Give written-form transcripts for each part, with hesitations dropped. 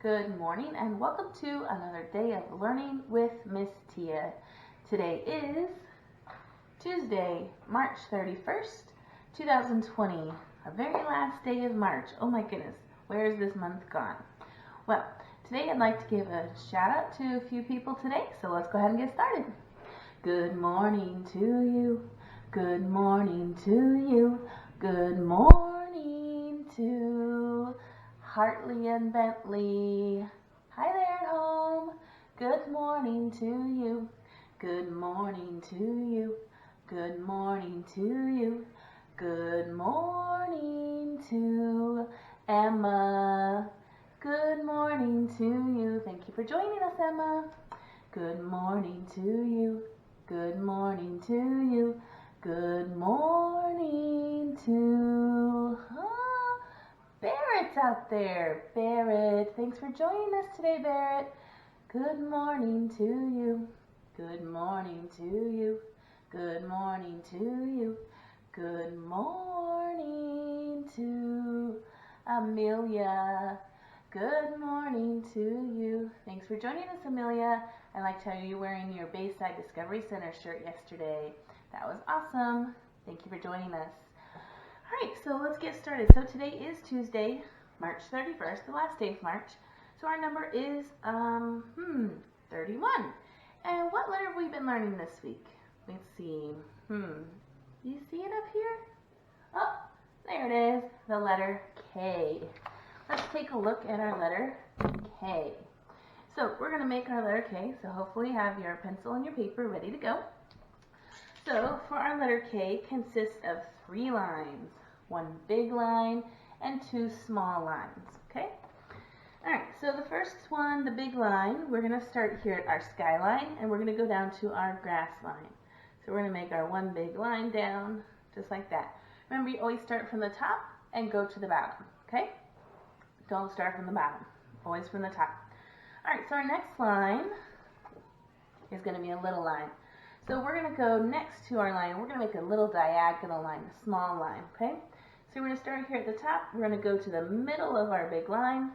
Good morning and welcome to another day of learning with Miss Tia. Today is Tuesday, March 31st, 2020, a very last day of March. Oh my goodness, where is this month gone? Well, today I'd like to give a shout out to a few people today, so let's go ahead and get started. Good morning to you. Good morning to you. Good morning to Hartley and Bentley. Hi there at home. Good morning to you. Good morning to you. Good morning to you. Good morning to Emma. Good morning to you. Thank you for joining us, Emma. Good morning to you. Good morning to you. Good morning to Barrett's out there. Barrett, thanks for joining us today, Barrett. Good morning to you. Good morning to you. Good morning to you. Good morning to Amelia. Good morning to you. Thanks for joining us, Amelia. I liked how you were wearing your Bayside Discovery Center shirt yesterday. That was awesome. Thank you for joining us. Alright, so let's get started. So today is Tuesday, March 31st, the last day of March. So our number is 31. And what letter have we been learning this week? Let's see. You see it up here? Oh, there it is, the letter K. Let's take a look at our letter K. So we're going to make our letter K, so hopefully you have your pencil and your paper ready to go. So for our letter K consists of 3 lines, 1 big line and 2 small lines, okay? Alright, so the first one, the big line, we're going to start here at our skyline and we're going to go down to our grass line. So we're going to make our 1 big line down, just like that. Remember, you always start from the top and go to the bottom, okay? Don't start from the bottom, always from the top. Alright, so our next line is going to be a little line. So we're going to go next to our line, we're going to make a little diagonal line, a small line, okay? So we're going to start here at the top, we're going to go to the middle of our big line,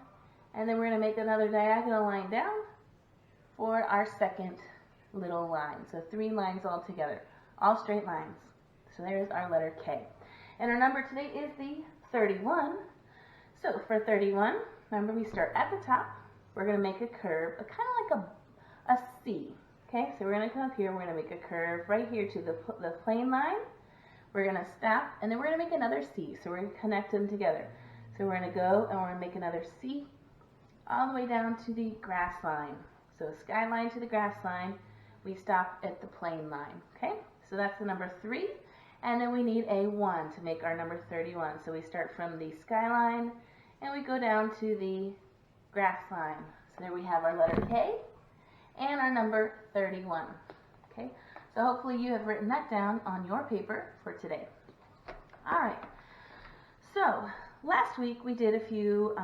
and then we're going to make another diagonal line down for our second little line. So 3 lines all together, all straight lines. So there's our letter K. And our number today is the 31. So for 31, remember we start at the top, we're going to make a curve, kind of like a C. Okay, so we're going to come up here, we're going to make a curve right here to the plane line. We're going to stop, and then we're going to make another C. So we're going to connect them together. So we're going to go, and we're going to make another C all the way down to the grass line. So skyline to the grass line, we stop at the plane line. Okay, so that's the number 3. And then we need a 1 to make our number 31. So we start from the skyline, and we go down to the grass line. So there we have our letter K and our number 31. Okay, so hopefully you have written that down on your paper for today. Alright, so last week we did a few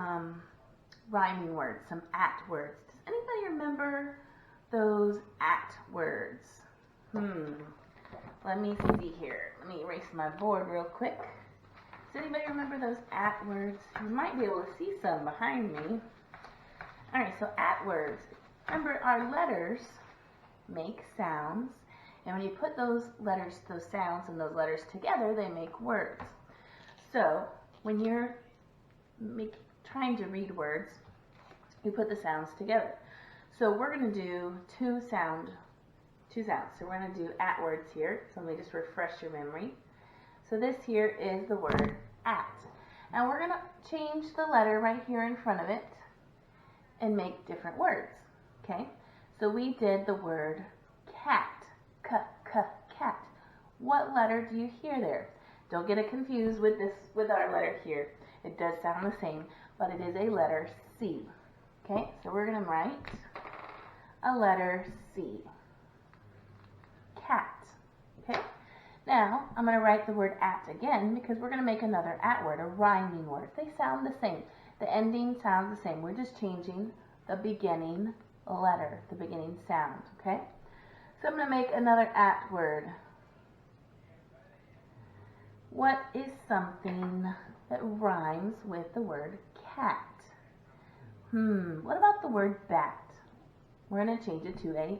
rhyming words, some at words. Does anybody remember those at words? Let me see here. Let me erase my board real quick. Does anybody remember those at words? You might be able to see some behind me. Alright, so at words. Remember, our letters make sounds, and when you put those letters, those sounds and those letters together, they make words. So when you're trying to read words, you put the sounds together. So we're going to do two sounds. So we're going to do at words here. So let me just refresh your memory. So this here is the word at. And we're going to change the letter right here in front of it and make different words. Okay, so we did the word cat, cat. What letter do you hear there? Don't get it confused with our letter here. It does sound the same, but it is a letter C. Okay, so we're going to write a letter C. Cat. Okay, now I'm going to write the word at again because we're going to make another at word, a rhyming word. They sound the same. The ending sounds the same. We're just changing the beginning letter, the beginning sound, okay? So I'm going to make another at word. What is something that rhymes with the word cat? What about the word bat? We're going to change it to a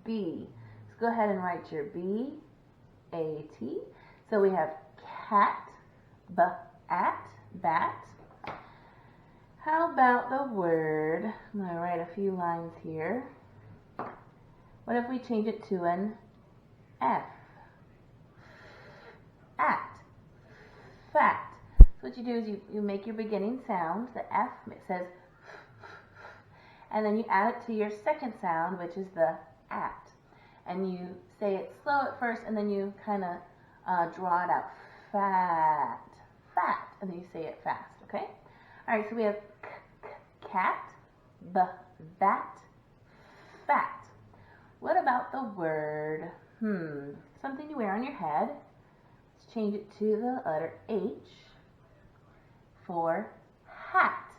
B. So go ahead and write your B-A-T. So we have cat, B-at, bat. How about the word, I'm going to write a few lines here. What if we change it to an F? At, fat. So what you do is you make your beginning sound, the F, it says, and then you add it to your second sound, which is the at. And you say it slow at first, and then you kind of draw it out. Fat, fat, and then you say it fast, okay? All right, so we have cat, bat, fat. What about the word, something you wear on your head? Let's change it to the letter H for hat.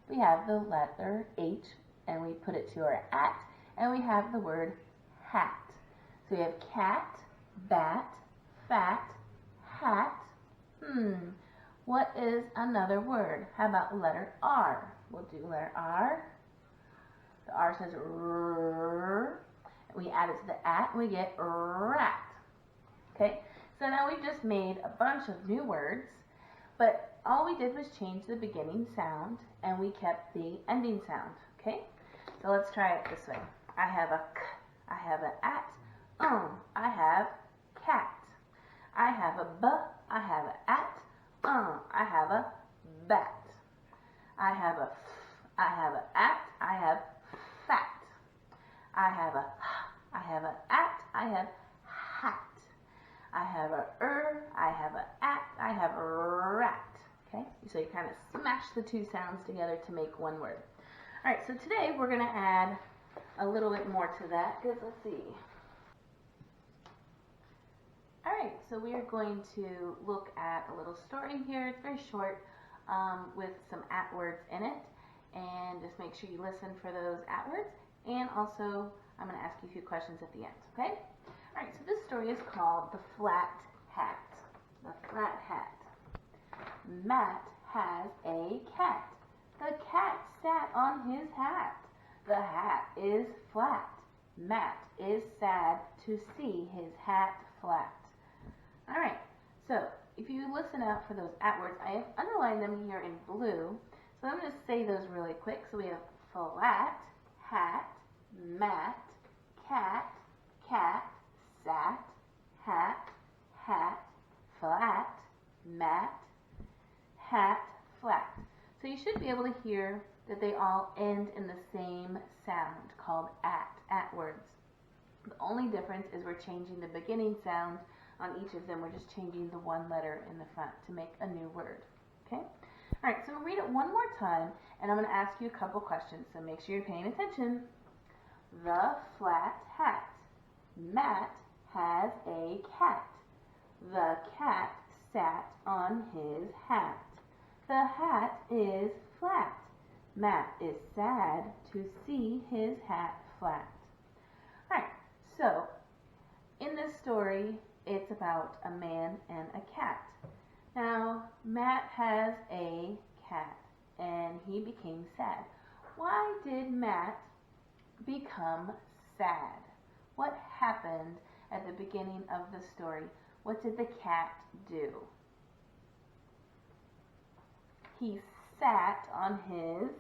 We have the letter H, and we put it to our at, and we have the word hat. So we have cat, bat, fat, hat. What is another word? How about letter R? We'll do letter R. The R says R. We add it to the at, and we get rat. Okay, so now we've just made a bunch of new words, but all we did was change the beginning sound, and we kept the ending sound. Okay, so let's try it this way. I have a k, I have an at, I have cat. I have a b, I have an at, I have a bat. I have a f, I have an at, I have fat. I have a h, I have an at, I have hat. I have a I have an at, I have rat. Okay, so you kind of smash the two sounds together to make one word. All right, so today we're going to add a little bit more to that, because let's see. All right, so we are going to look at a little story here. It's very short, with some at words in it, and just make sure you listen for those at words, and also I'm going to ask you a few questions at the end, okay? All right, so this story is called The Flat Hat. The Flat Hat. Matt has a cat. The cat sat on his hat. The hat is flat. Matt is sad to see his hat flat. All right, so if you listen out for those at words, I have underlined them here in blue. So I'm going to say those really quick. So we have flat, hat, Matt, cat, cat, sat, hat, hat, flat, Matt, hat, flat. So you should be able to hear that they all end in the same sound called at words. The only difference is we're changing the beginning sound on each of them. We're just changing the one letter in the front to make a new word. Okay? All right, so we'll read it one more time, and I'm going to ask you a couple questions, so make sure you're paying attention. The flat hat. Matt has a cat. The cat sat on his hat. The hat is flat. Matt is sad to see his hat flat. All right, so in this story, it's about a man and a cat. Now, Matt has a cat, and he became sad. Why did Matt become sad? What happened at the beginning of the story? What did the cat do? He sat on his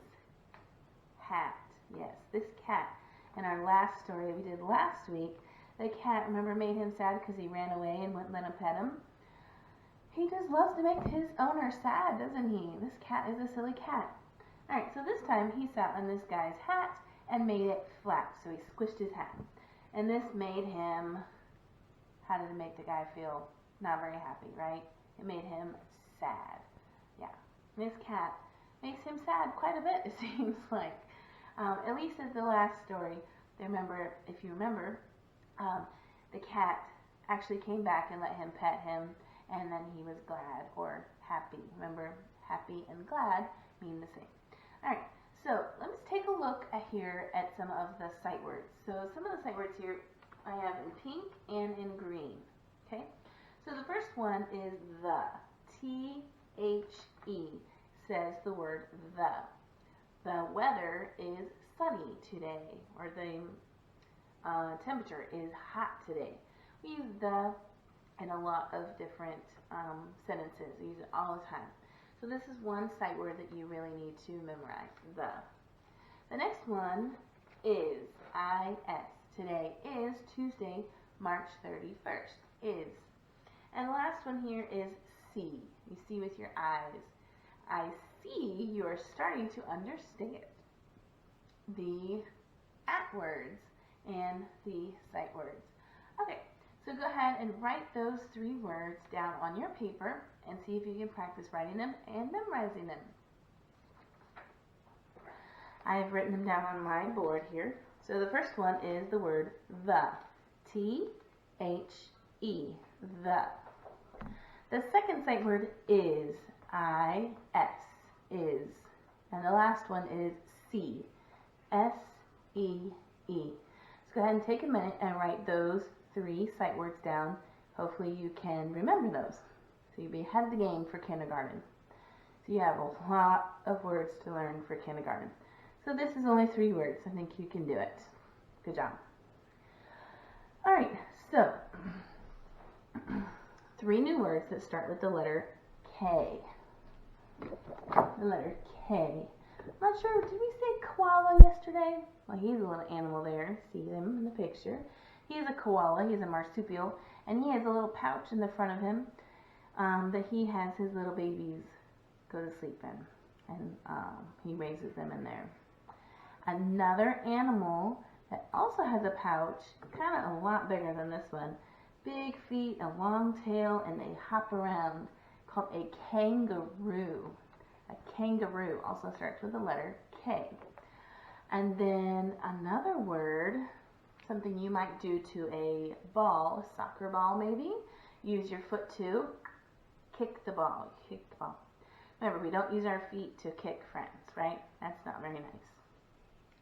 hat. Yes, this cat. In our last story we did last week, the cat, remember, made him sad because he ran away and wouldn't let him pet him. He just loves to make his owner sad, doesn't he? This cat is a silly cat. Alright, so this time he sat on this guy's hat and made it flat. So he squished his hat. And this made him, how did it make the guy feel? Not very happy, right? It made him sad. Yeah. This cat makes him sad quite a bit, it seems like. At least at the last story, remember, if you remember, the cat actually came back and let him pet him, and then he was glad or happy. Remember, happy and glad mean the same. All right, so let's take a look here at some of the sight words. So some of the sight words here I have in pink and in green. Okay, so the first one is the. T-H-E says the word the. the weather is sunny today, or the temperature is hot today. We use the in a lot of different sentences. We use it all the time. So this is one sight word that you really need to memorize, the. The next one is is. Today is Tuesday, March 31st. Is. And the last one here is see. You see with your eyes. I see you are starting to understand the at words and the sight words. Okay, so go ahead and write those 3 words down on your paper and see if you can practice writing them and memorizing them. I have written them down on my board here. So the first one is the word the. T-H-E, the. The second sight word is I-S, is. And the last one is see, S-E-E. So go ahead and take a minute and write those 3 sight words down. Hopefully you can remember those. So you'll be ahead of the game for kindergarten. So you have a lot of words to learn for kindergarten. So this is only 3 words. I think you can do it. Good job. Alright, so 3 new words that start with the letter K. The letter K. I'm not sure, did we say koala yesterday? Well, he's a little animal there. See him in the picture. He is a koala. He's a marsupial. And he has a little pouch in the front of him that he has his little babies go to sleep in. And he raises them in there. Another animal that also has a pouch, kind of a lot bigger than this one. Big feet, a long tail, and they hop around, called a kangaroo. A kangaroo also starts with the letter K. And then another word, something you might do to a ball, a soccer ball maybe. Use your foot to kick the ball. Kick the ball. Remember, we don't use our feet to kick friends, right? That's not very nice.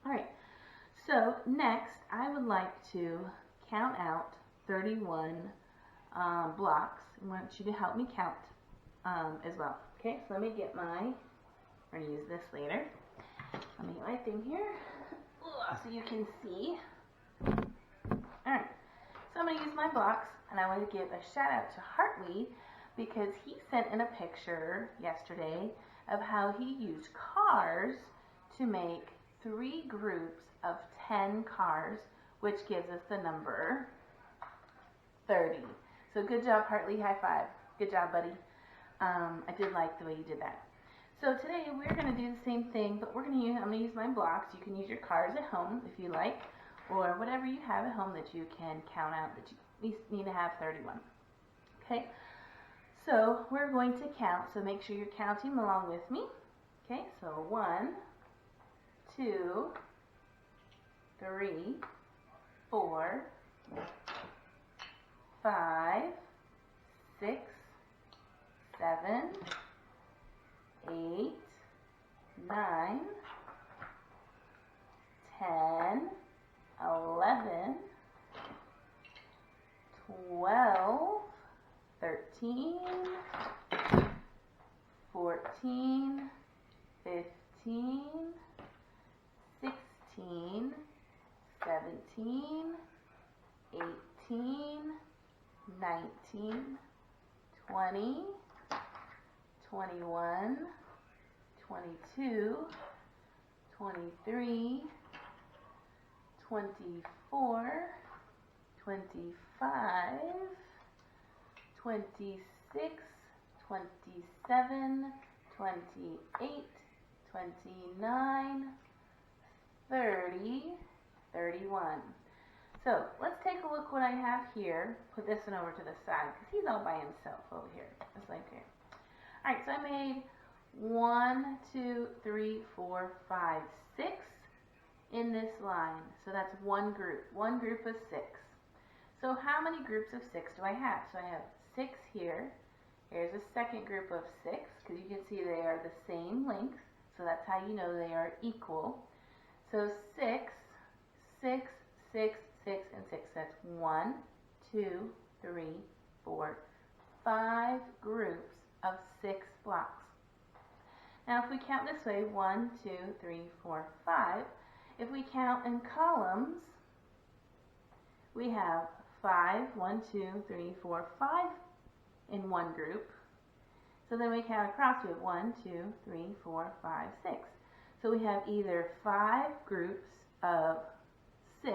All right. So next, I would like to count out 31 blocks. I want you to help me count as well. Okay, so let me get my, we're going to use this later. Let me get my thing here so you can see. Alright, so I'm going to use my blocks, and I want to give a shout out to Hartley because he sent in a picture yesterday of how he used cars to make 3 groups of 10 cars, which gives us the number 30. So good job, Hartley. High five. Good job, buddy. I did like the way you did that. So today we're going to do the same thing, but I'm going to use my blocks. You can use your cars at home if you like, or whatever you have at home that you can count out that you at least need to have 31. Okay, so we're going to count, so make sure you're counting along with me. Okay, so 1, 2, 3, 4, 5, 6, 7, 8, 9, 10, 11, 12, 13, 14, 15, 16, 17, 18, 19, 20, 21, 22, 23, 24, 25, 26, 27, 28, 29, 30, 31. So let's take a look what I have here. Put this one over to the side because he's all by himself over here. Just like here. Alright, so I made 1, 2, 3, 4, 5, 6 in this line. So that's one group of 6. So how many groups of 6 do I have? So I have 6 here. Here's a second group of 6 because you can see they are the same length. So that's how you know they are equal. So 6, 6, 6, 6, and 6. That's 1, 2, 3, 4, 5 groups of 6 blocks. Now if we count this way, 1, 2, 3, 4, 5, if we count in columns, we have 5, 1, 2, 3, 4, 5 in one group. So then we count across, we have 1, 2, 3, 4, 5, 6. So we have either 5 groups of 6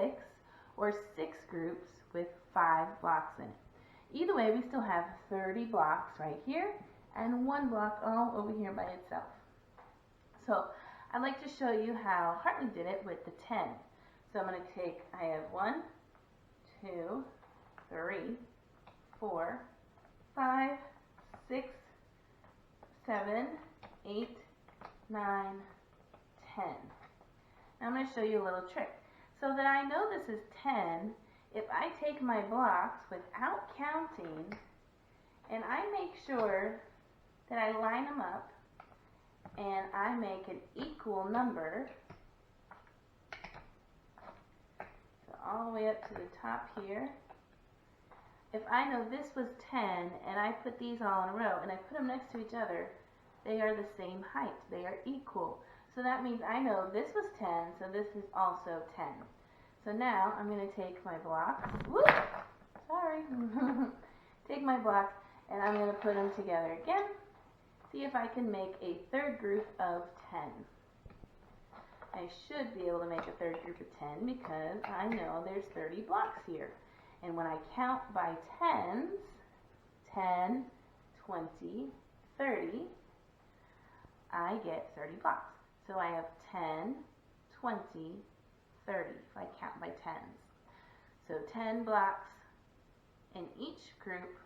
or 6 groups with 5 blocks in it. Either way, we still have 30 blocks right here and 1 block all over here by itself. So I'd like to show you how Hartley did it with the 10. So I'm going to take, I have 1, 2, 3, 4, 5, 6, 7, 8, 9, 10. Now I'm going to show you a little trick. So that I know this is 10, if I take my blocks without counting and I make sure that I line them up and I make an equal number, so all the way up to the top here, if I know this was 10 and I put these all in a row and I put them next to each other, they are the same height, they are equal. So that means I know this was 10, so this is also 10. So now I'm going to take my blocks, whoop, sorry, take my blocks and I'm going to put them together again. See if I can make a third group of 10. I should be able to make a third group of 10 because I know there's 30 blocks here. And when I count by tens, 10, 20, 30, I get 30 blocks. So I have 10, 20, 30 if I count by tens. So 10 blocks in each group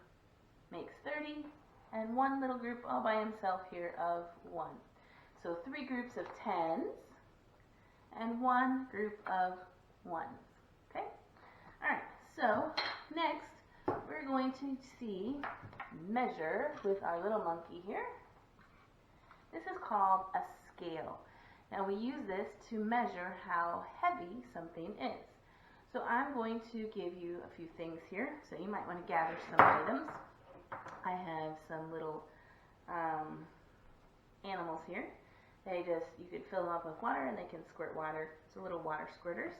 makes 30, and one little group all by himself here of 1. So 3 groups of 10s and 1 group of 1s. Okay? Alright, so next we're going to see measure with our little monkey here. This is called a scale. Now we use this to measure how heavy something is. So I'm going to give you a few things here. So you might want to gather some items. I have some little animals here. You could fill them up with water and they can squirt water. So little water squirters.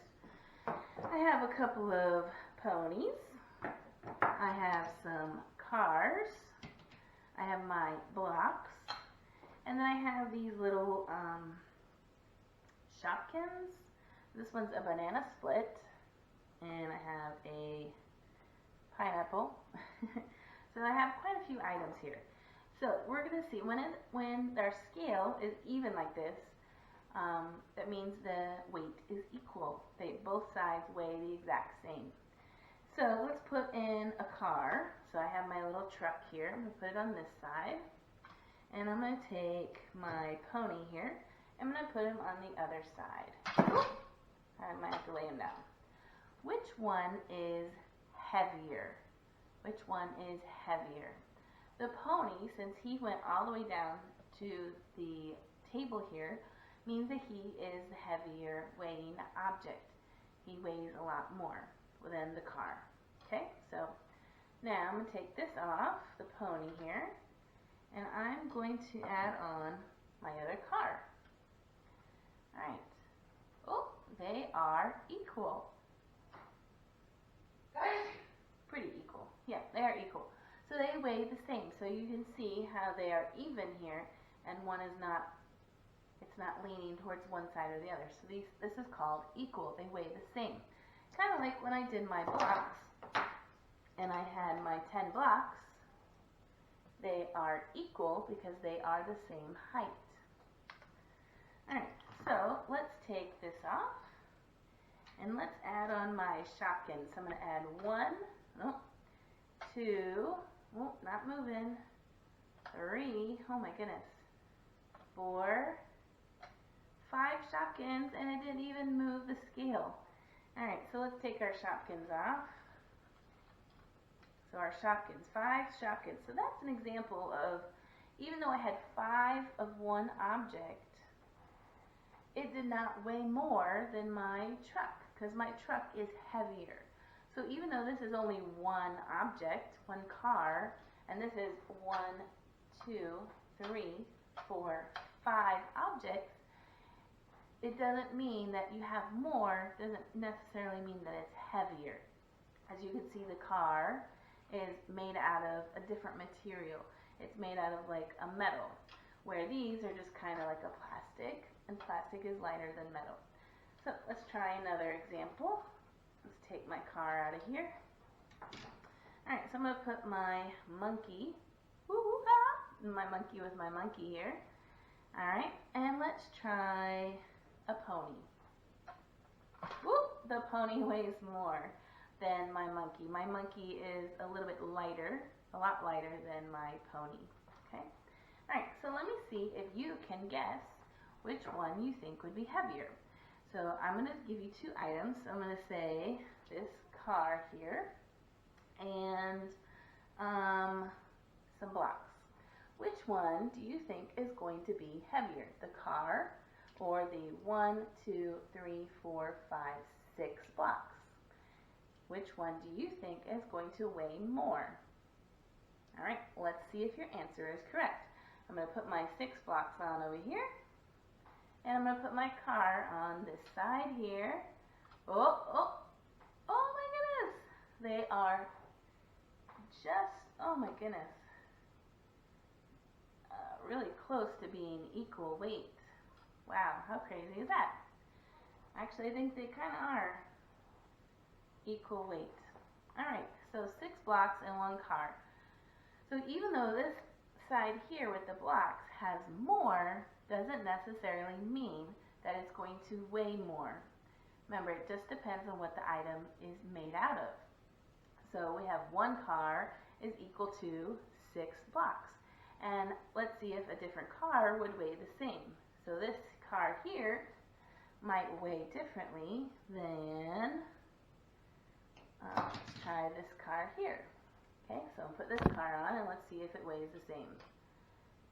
I have a couple of ponies. I have some cars. I have my blocks. And then I have these little Shopkins. This one's a banana split. And I have a pineapple. So I have quite a few items here. So we're going to see when our scale is even like this, that means the weight is equal. Both sides weigh the exact same. So let's put in a car. So I have my little truck here. I'm going to put it on this side. And I'm going to take my pony here. I'm going to put him on the other side. I might have to lay him down. Which one is heavier? Which one is heavier? The pony, since he went all the way down to the table here, means that he is the heavier weighing object. He weighs a lot more than the car. Okay, so now I'm going to take this off, the pony here, and I'm going to add on my other car. Alright. Oh, they are equal. Pretty equal. Yeah, they are equal. So they weigh the same. So you can see how they are even here, and one is not, it's not leaning towards one side or the other. So this is called equal. They weigh the same. Kind of like when I did my blocks, and I had my 10 blocks, they are equal because they are the same height. Alright, so let's take this off, and let's add on my Shopkins. So I'm going to add 1, oh, 2, oh, not moving, 3, oh my goodness, 4, 5 Shopkins, and it didn't even move the scale. Alright, so let's take our Shopkins off. So our Shopkins, 5 Shopkins. So that's an example of, even though I had 5 of one object, it did not weigh more than my truck, because my truck is heavier. So even though this is only one object, one car, and this is 1, 2, 3, 4, 5 it doesn't mean that you have more, doesn't necessarily mean that it's heavier. As you can see, the car is made out of a different material. It's made out of like a metal, where these are just kind of like a plastic, and plastic is lighter than metal. So let's try another example. Let's take my car out of here. Alright, so I'm going to put my monkey, my monkey with my monkey here. Alright, and let's try a pony. Whoop, the pony weighs more than my monkey. My monkey is a little bit lighter, a lot lighter than my pony. Okay? Alright, so let me see if you can guess which one you think would be heavier. So I'm going to give you two items. I'm going to say this car here and some blocks. Which one do you think is going to be heavier? The car or the 1, 2, 3, 4, 5, 6 blocks? Which one do you think is going to weigh more? Alright, let's see if your answer is correct. I'm going to put my 6 blocks on over here. And I'm going to put my car on this side here. Oh my goodness. They are just, oh my goodness, really close to being equal weight. Wow, how crazy is that? Actually, I think they kind of are equal weight. Alright, so 6 blocks and 1 car. So even though this side here with the blocks has more, doesn't necessarily mean that it's going to weigh more. Remember, it just depends on what the item is made out of. So we have 1 car is equal to 6 blocks. And let's see if a different car would weigh the same. So this car here might weigh differently than, let's try this car here. Okay, so I'll put this car on and let's see if it weighs the same.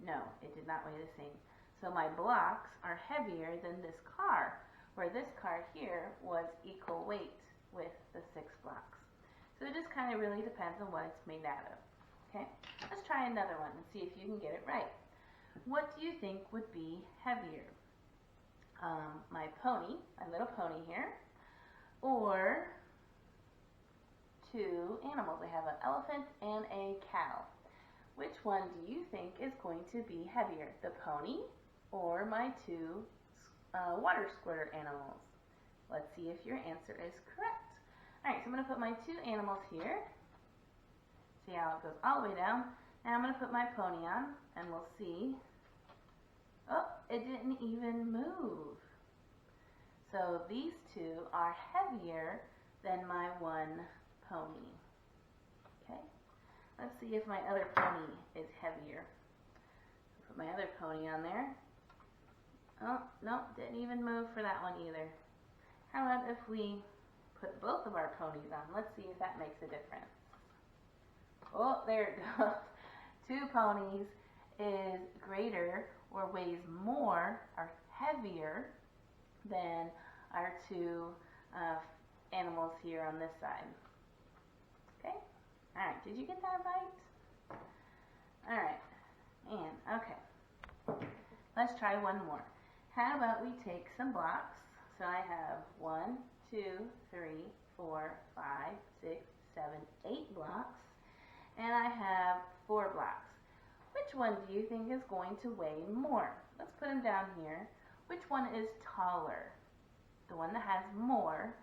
No, it did not weigh the same. So my blocks are heavier than this car, where this car here was equal weight with the 6 blocks. So it just kind of really depends on what it's made out of. Okay, let's try another one and see if you can get it right. What do you think would be heavier? My pony, my little pony here, or 2 animals. I have an elephant and a cow. Which one do you think is going to be heavier, the pony or my 2 water squirter animals? Let's see if your answer is correct. Alright, so I'm going to put my 2 animals here. See how it goes all the way down. Now I'm going to put my pony on and we'll see. Oh, it didn't even move. So these 2 are heavier than my 1 pony. Okay, let's see if my other pony is heavier. Put my other pony on there. Oh, no, didn't even move for that one either. How about if we put both of our ponies on? Let's see if that makes a difference. Oh, there it goes. 2 ponies is greater or weighs more, or heavier than our 2 animals here on this side. Okay? Alright, did you get that right? Alright, and okay. Let's try one more. How about we take some blocks? So I have 1, 2, 3, 4, 5, 6, 7, 8 blocks. And I have 4 blocks. Which one do you think is going to weigh more? Let's put them down here. Which one is taller? The one that has more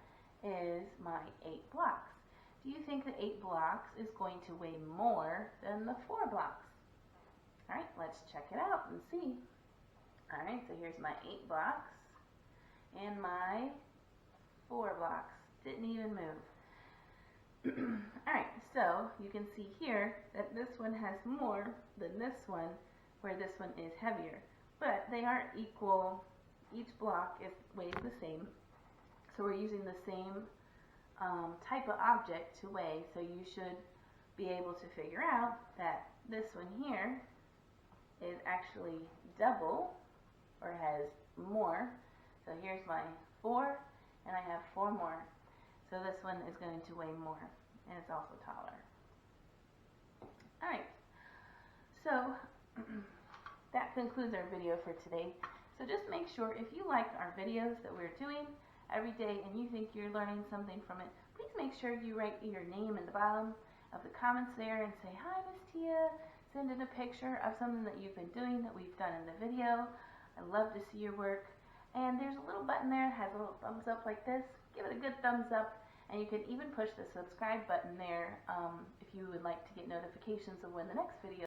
is my 8 blocks. Do you think the 8 blocks is going to weigh more than the 4 blocks? Alright, let's check it out and see. Alright, so here's my 8 blocks and my 4 blocks. Didn't even move. Alright, so you can see here that this one has more than this one, where this one is heavier. But they are equal. Each block weighs the same. So we're using the same type of object to weigh, so you should be able to figure out that this one here is actually double, or has more. So here's my 4, and I have 4 more. So this one is going to weigh more, and it's also taller. Alright, so that concludes our video for today. So just make sure if you like our videos that we're doing every day and you think you're learning something from it, please make sure you write your name in the bottom of the comments there and say, "Hi, Miss Tia." Send in a picture of something that you've been doing that we've done in the video. I love to see your work. And there's a little button there that has a little thumbs up like this. Give it a good thumbs up, and you can even push the subscribe button there if you would like to get notifications of when the next video